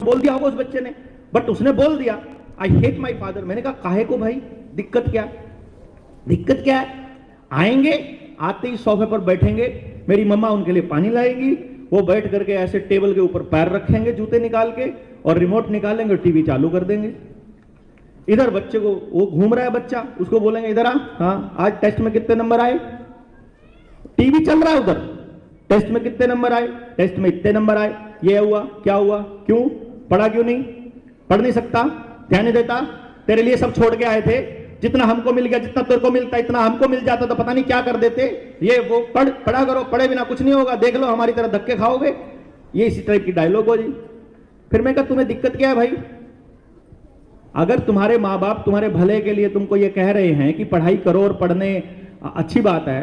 बोल दिया होगा उस बच्चे ने, बट उसने बोल दिया आई हेट माई फादर। मैंने कहा काहे को भाई, दिक्कत क्या, दिक्कत क्या है? आएंगे, आते ही सोफे पर बैठेंगे, मेरी मम्मा उनके लिए पानी लाएगी, वो बैठ करके ऐसे टेबल के ऊपर पैर रखेंगे जूते निकाल के, और रिमोट निकालेंगे, टीवी चालू कर देंगे। इधर बच्चे को, वो घूम रहा है बच्चा, उसको बोलेंगे इधर आ, हाँ आज टेस्ट में कितने नंबर आए? टीवी चल रहा है उधर, टेस्ट में कितने नंबर आए? टेस्ट में इतने नंबर आए। ये हुआ, क्या हुआ, क्यों पढ़ा, क्यों नहीं पढ़ नहीं सकता, ध्यान नहीं देता, तेरे लिए सब छोड़ के आए थे, जितना हमको मिल गया, जितना तेरे को मिलता इतना हमको मिल जाता तो पता नहीं क्या कर देते, ये वो पढ़ा करो, पढ़े बिना कुछ नहीं होगा, देख लो हमारी तरह धक्के खाओगे। ये इसी टाइप की डायलॉग हो जी। फिर मैं कहा तुम्हें दिक्कत क्या है भाई? अगर तुम्हारे माँ बाप तुम्हारे भले के लिए तुमको ये कह रहे हैं कि पढ़ाई करो और पढ़ने अच्छी बात है,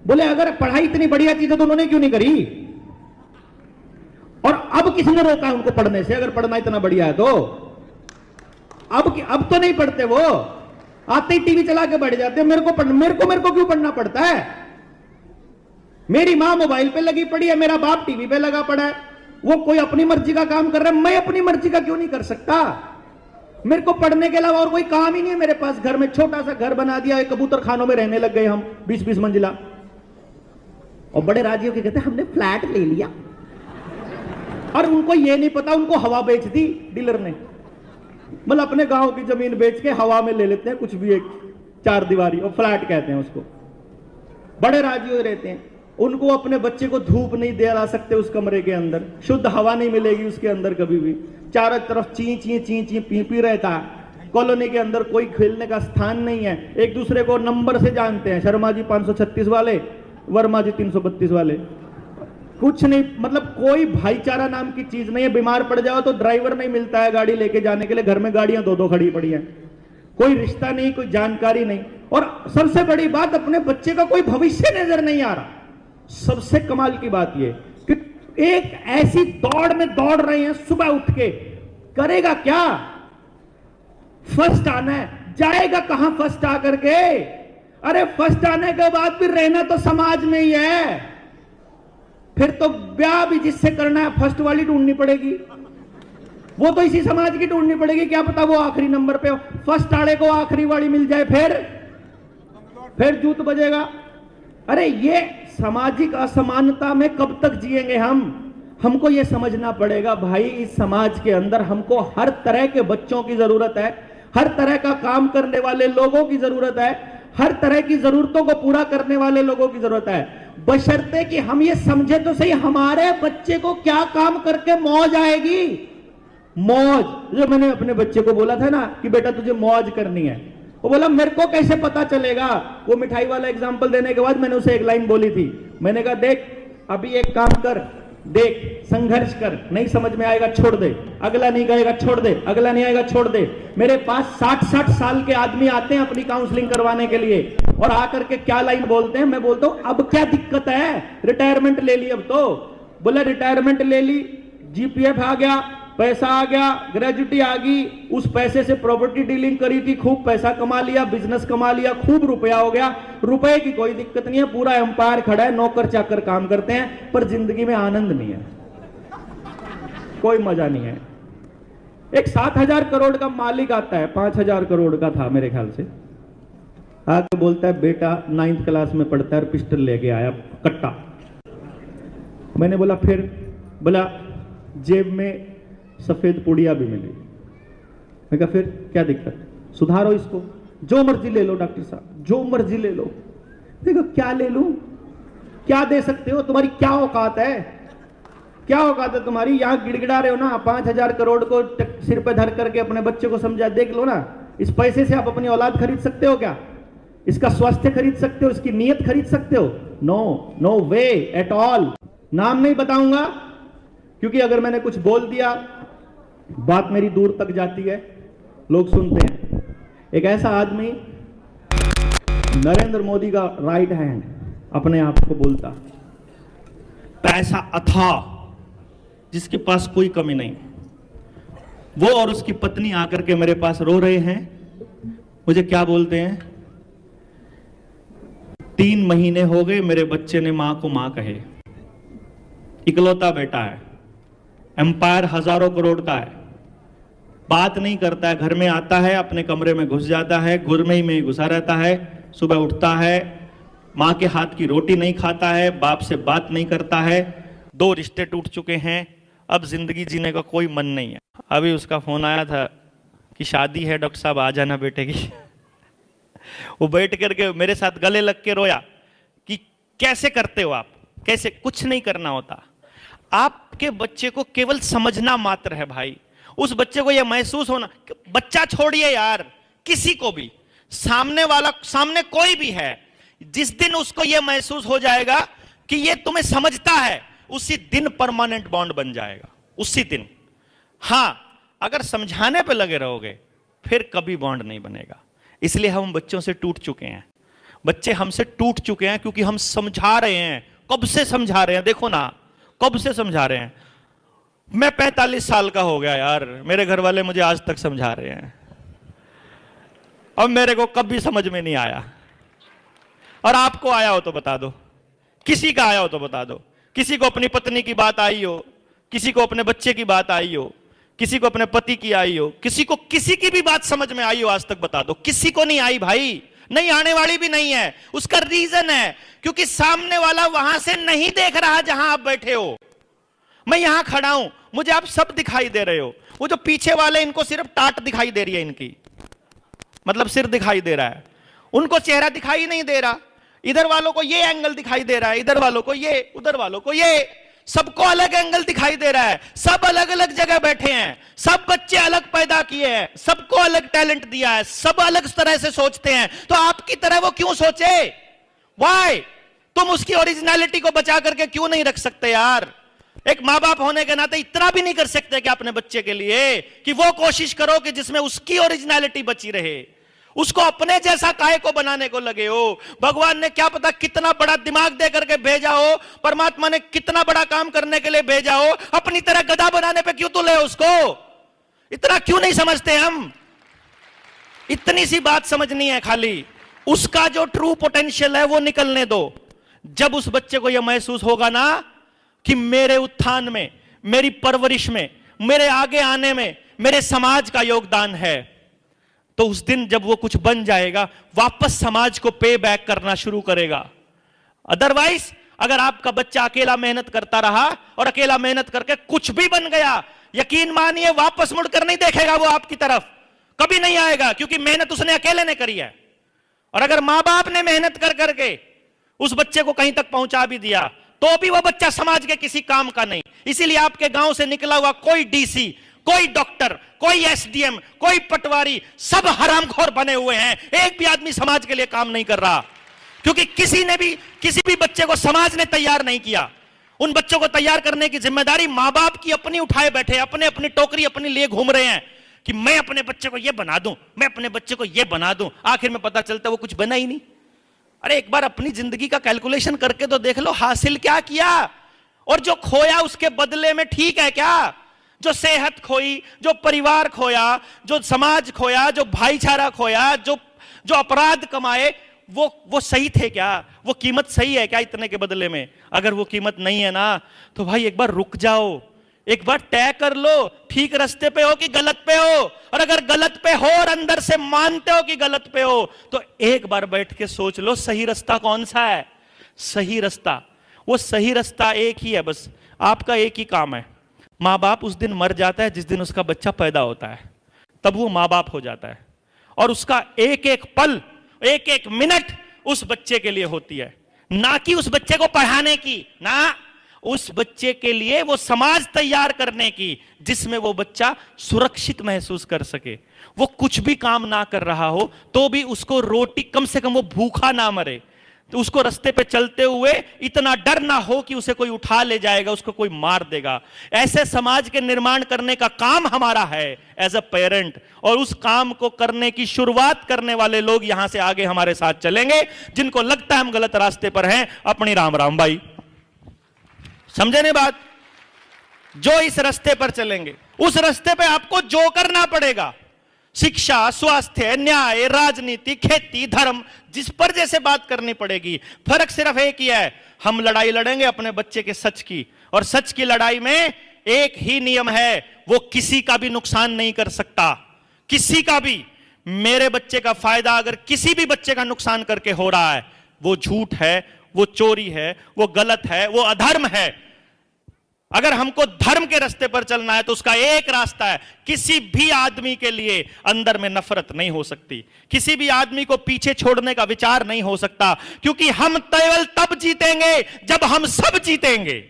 बोले अगर पढ़ाई इतनी बढ़िया चीज है तो उन्होंने क्यों नहीं करी? और अब किसने रोका उनको पढ़ने से? अगर पढ़ना इतना बढ़िया है तो अब तो नहीं पढ़ते, वो आते ही टीवी चला के बैठ जाते हैं, मेरे को क्यों पढ़ना पड़ता है? मेरी मां मोबाइल पे लगी पड़ी है, मेरा बाप टीवी पे लगा पड़ा है, वो कोई अपनी मर्जी का काम कर रहा है, मैं अपनी मर्जी का क्यों नहीं कर सकता? मेरे को पढ़ने के अलावा और कोई काम ही नहीं है मेरे पास। घर में छोटा सा घर बना दिया, कबूतर खानों में रहने लग गए हम, 20-20 मंजिला, और बड़े राजी होकर कहते हमने फ्लैट ले लिया, और उनको ये नहीं पता उनको हवा बेच दी डीलर ने। मतलब अपने गांव की जमीन बेच के हवा में ले लेते हैं कुछ भी, एक 4 दीवारी, और फ्लैट कहते हैं उसको, बड़े राजी हो रहते हैं। उनको अपने बच्चे को धूप नहीं दिला सकते उस कमरे के अंदर, शुद्ध हवा नहीं मिलेगी उसके अंदर कभी भी, चारों तरफ ची ची ची ची पी पी रहता है। कॉलोनी के अंदर कोई खेलने का स्थान नहीं है, एक दूसरे को नंबर से जानते हैं, शर्मा जी 536 वाले, वर्मा जी 332 वाले, कुछ नहीं, मतलब कोई भाईचारा नाम की चीज नहीं है। बीमार पड़ जाओ तो ड्राइवर नहीं मिलता है गाड़ी लेके जाने के लिए, घर में गाड़ियां 2-2 खड़ी पड़ी हैं, कोई रिश्ता नहीं, कोई जानकारी नहीं, और सबसे बड़ी बात अपने बच्चे का कोई भविष्य नजर नहीं आ रहा। सबसे कमाल की बात यह कि एक ऐसी दौड़ में दौड़ रहे हैं, सुबह उठ के करेगा क्या? फर्स्ट आना है, जाएगा कहां फर्स्ट आकर के? अरे फर्स्ट आने के बाद भी रहना तो समाज में ही है, फिर तो ब्याह भी जिससे करना है फर्स्ट वाली ढूंढनी पड़ेगी, वो तो इसी समाज की ढूंढनी पड़ेगी, क्या पता वो आखिरी नंबर पे हो, फर्स्ट आड़े को आखिरी वाली मिल जाए, फिर जूत बजेगा। अरे ये सामाजिक असमानता में कब तक जिएंगे हम? हमको ये समझना पड़ेगा भाई, इस समाज के अंदर हमको हर तरह के बच्चों की जरूरत है, हर तरह का काम करने वाले लोगों की जरूरत है, हर तरह की जरूरतों को पूरा करने वाले लोगों की जरूरत है, बशर्ते कि हम ये समझे तो सही हमारे बच्चे को क्या काम करके मौज आएगी। मौज, जो मैंने अपने बच्चे को बोला था ना कि बेटा तुझे मौज करनी है, वो बोला मेरे को कैसे पता चलेगा? वो मिठाई वाला एग्जाम्पल देने के बाद मैंने उसे एक लाइन बोली थी, मैंने कहा देख अभी एक काम कर, देख संघर्ष कर, नहीं समझ में आएगा छोड़ दे, अगला नहीं कहेगा छोड़ दे, अगला नहीं आएगा छोड़ दे। मेरे पास 60-60 साल के आदमी आते हैं अपनी काउंसलिंग करवाने के लिए, और आकर के क्या लाइन बोलते हैं, मैं बोलता हूं अब क्या दिक्कत है, रिटायरमेंट ले ली, अब तो बोले रिटायरमेंट ले ली, जीपीएफ आ गया, पैसा आ गया, ग्रेजुटी आ गई, उस पैसे से प्रॉपर्टी डीलिंग करी थी, खूब पैसा कमा लिया, बिजनेस कमा लिया, खूब रुपया हो गया, रुपए की कोई दिक्कत नहीं है, पूरा एम्पायर खड़ा है, नौकर चाकर काम करते हैं, पर जिंदगी में आनंद नहीं है, कोई मजा नहीं है। एक 7,000 करोड़ का मालिक आता है, 5,000 करोड़ का था मेरे ख्याल से, आके बोलता है बेटा 9th क्लास में पढ़ता है, पिस्टल लेके आया कट्टा। मैंने बोला फिर? बोला जेब में सफेद पुड़िया भी मिली। मैं कहा फिर क्या दिक्कत, सुधारो इसको, जो मर्जी ले लो डॉक्टर साहब, जो मर्जी ले लो। देखो क्या ले लूं, क्या दे सकते हो, तुम्हारी क्या औकात है, क्या औकात है तुम्हारी? यहां गिड़गिड़ा रहे हो ना, 5,000 करोड़ को सिर पे धर करके अपने बच्चे को समझा, देख लो ना, इस पैसे से आप अपनी औलाद खरीद सकते हो क्या? इसका स्वास्थ्य खरीद सकते हो, इसकी नीयत खरीद सकते हो? No, no way at all. नाम नहीं बताऊंगा क्योंकि अगर मैंने कुछ बोल दिया बात मेरी दूर तक जाती है, लोग सुनते हैं। एक ऐसा आदमी नरेंद्र मोदी का राइट हैंड अपने आप को बोलता, पैसा अथाह, जिसके पास कोई कमी नहीं, वो और उसकी पत्नी आकर के मेरे पास रो रहे हैं, मुझे क्या बोलते हैं, 3 महीने हो गए मेरे बच्चे ने मां को मां कहे, इकलौता बेटा है, एम्पायर हजारों करोड़ का है, बात नहीं करता है, घर में आता है, अपने कमरे में घुस जाता है, गुरमे में घुसा रहता है, सुबह उठता है, माँ के हाथ की रोटी नहीं खाता है, बाप से बात नहीं करता है, 2 रिश्ते टूट चुके हैं, अब जिंदगी जीने का कोई मन नहीं है। अभी उसका फोन आया था कि शादी है डॉक्टर साहब, आ जाना बेटे की। वो बैठ करके मेरे साथ गले लग के रोया कि कैसे करते हो आप, कैसे? कुछ नहीं करना होता, आपके बच्चे को केवल समझना मात्र है भाई। उस बच्चे को यह महसूस होना, बच्चा छोड़िए यार, किसी को भी, सामने वाला, सामने कोई भी है, जिस दिन उसको यह महसूस हो जाएगा कि ये तुम्हें समझता है, उसी दिन परमानेंट बॉन्ड बन जाएगा, उसी दिन। हां, अगर समझाने पे लगे रहोगे फिर कभी बॉन्ड नहीं बनेगा। इसलिए हम बच्चों से टूट चुके हैं, बच्चे हमसे टूट चुके हैं क्योंकि हम समझा रहे हैं। कब से समझा रहे हैं? देखो ना, कब से समझा रहे हैं। मैं 45 साल का हो गया यार, मेरे घर वाले मुझे आज तक समझा रहे हैं, अब मेरे को कभी समझ में नहीं आया। और आपको आया हो तो बता दो, किसी का आया हो तो बता दो, किसी को अपनी पत्नी की बात आई हो, किसी को अपने बच्चे की बात आई हो, किसी को अपने पति की आई हो, किसी को किसी की भी बात समझ में आई हो, आज तक बता दो। किसी को नहीं आई भाई, नहीं आने वाली भी नहीं है। उसका रीजन है क्योंकि सामने वाला वहां से नहीं देख रहा जहां आप बैठे हो। मैं यहां खड़ा हूं, मुझे आप सब दिखाई दे रहे हो, वो जो पीछे वाले इनको सिर्फ टाट दिखाई दे रही है, इनकी मतलब सिर दिखाई दे रहा है, उनको चेहरा दिखाई नहीं दे रहा। इधर वालों को ये एंगल दिखाई दे रहा है, इधर वालों को ये, उधर वालों को ये, सबको अलग एंगल दिखाई दे रहा है। सब अलग अलग जगह बैठे हैं, सब बच्चे अलग पैदा किए हैं, सबको अलग टैलेंट दिया है, सब अलग तरह से सोचते हैं। तो आपकी तरह वो क्यों सोचे? वाई? तुम उसकी ओरिजिनलिटी को बचा करके क्यों नहीं रख सकते यार? एक माँ बाप होने के नाते इतना भी नहीं कर सकते कि अपने बच्चे के लिए कि वो कोशिश करो कि जिसमें उसकी ओरिजिनलिटी बची रहे, उसको अपने जैसा काहे को बनाने को लगे हो। भगवान ने क्या पता कितना बड़ा दिमाग दे करके भेजा हो, परमात्मा ने कितना बड़ा काम करने के लिए भेजा हो, अपनी तरह गधा बनाने पे क्यों तुले उसको? इतना क्यों नहीं समझते हम? इतनी सी बात समझनी है खाली, उसका जो ट्रू पोटेंशियल है वो निकलने दो। जब उस बच्चे को यह महसूस होगा ना कि मेरे उत्थान में, मेरी परवरिश में, मेरे आगे आने में मेरे समाज का योगदान है, तो उस दिन जब वो कुछ बन जाएगा, वापस समाज को पे बैक करना शुरू करेगा। अदरवाइज अगर आपका बच्चा अकेला मेहनत करता रहा और अकेला मेहनत करके कुछ भी बन गया, यकीन मानिए वापस मुड़कर नहीं देखेगा वो आपकी तरफ, कभी नहीं आएगा, क्योंकि मेहनत उसने अकेले ने करी है। और अगर मां बाप ने मेहनत कर करके उस बच्चे को कहीं तक पहुंचा भी दिया, तो भी वो बच्चा समाज के किसी काम का नहीं। इसीलिए आपके गांव से निकला हुआ कोई डीसी, कोई डॉक्टर, कोई एसडीएम, कोई पटवारी, सब हरामखोर बने हुए हैं। एक भी आदमी समाज के लिए काम नहीं कर रहा, क्योंकि किसी भी बच्चे को समाज ने तैयार नहीं किया। उन बच्चों को तैयार करने की जिम्मेदारी मां बाप की अपनी उठाए बैठे, अपने अपनी टोकरी अपनी लिए घूम रहे हैं कि मैं अपने बच्चे को ये बना दूं, मैं अपने बच्चे को ये बना दूं। आखिर में पता चलता वो कुछ बना ही नहीं। अरे एक बार अपनी जिंदगी का कैलकुलेशन करके तो देख लो, हासिल क्या किया और जो खोया उसके बदले में ठीक है क्या? जो सेहत खोई, जो परिवार खोया, जो समाज खोया, जो भाईचारा खोया, जो अपराध कमाए, वो सही थे क्या? वो कीमत सही है क्या इतने के बदले में? अगर वो कीमत नहीं है ना, तो भाई एक बार रुक जाओ, एक बार तय कर लो ठीक रास्ते पे हो कि गलत पे हो। और अगर गलत पे हो और अंदर से मानते हो कि गलत पे हो, तो एक बार बैठ के सोच लो सही रास्ता कौन सा है। सही रास्ता, वो सही रास्ता एक ही है, बस आपका एक ही काम है। माँ बाप उस दिन मर जाता है जिस दिन उसका बच्चा पैदा होता है, तब वो माँ बाप हो जाता है, और उसका एक एक पल, एक एक मिनट उस बच्चे के लिए होती है, ना कि उस बच्चे को पढ़ाने की, ना उस बच्चे के लिए वो समाज तैयार करने की जिसमें वो बच्चा सुरक्षित महसूस कर सके। वो कुछ भी काम ना कर रहा हो तो भी उसको रोटी, कम से कम वो भूखा ना मरे, तो उसको रास्ते पे चलते हुए इतना डर ना हो कि उसे कोई उठा ले जाएगा, उसको कोई मार देगा। ऐसे समाज के निर्माण करने का काम हमारा है एज अ पेरेंट, और उस काम को करने की शुरुआत करने वाले लोग यहां से आगे हमारे साथ चलेंगे। जिनको लगता है हम गलत रास्ते पर हैं, अपनी राम राम भाई, समझे नहीं बात? जो इस रास्ते पर चलेंगे उस रास्ते पे आपको जो करना पड़ेगा, शिक्षा, स्वास्थ्य, न्याय, राजनीति, खेती, धर्म, जिस पर जैसे बात करनी पड़ेगी। फर्क सिर्फ एक ही है, हम लड़ाई लड़ेंगे अपने बच्चे के सच की, और सच की लड़ाई में एक ही नियम है, वो किसी का भी नुकसान नहीं कर सकता, किसी का भी। मेरे बच्चे का फायदा अगर किसी भी बच्चे का नुकसान करके हो रहा है, वो झूठ है, वो चोरी है, वो गलत है, वो अधर्म है। अगर हमको धर्म के रास्ते पर चलना है तो उसका एक रास्ता है, किसी भी आदमी के लिए अंदर में नफरत नहीं हो सकती, किसी भी आदमी को पीछे छोड़ने का विचार नहीं हो सकता, क्योंकि हम केवल तब जीतेंगे जब हम सब जीतेंगे।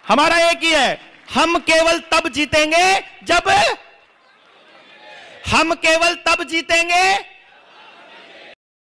हमारा एक ही है, हम केवल तब जीतेंगे जब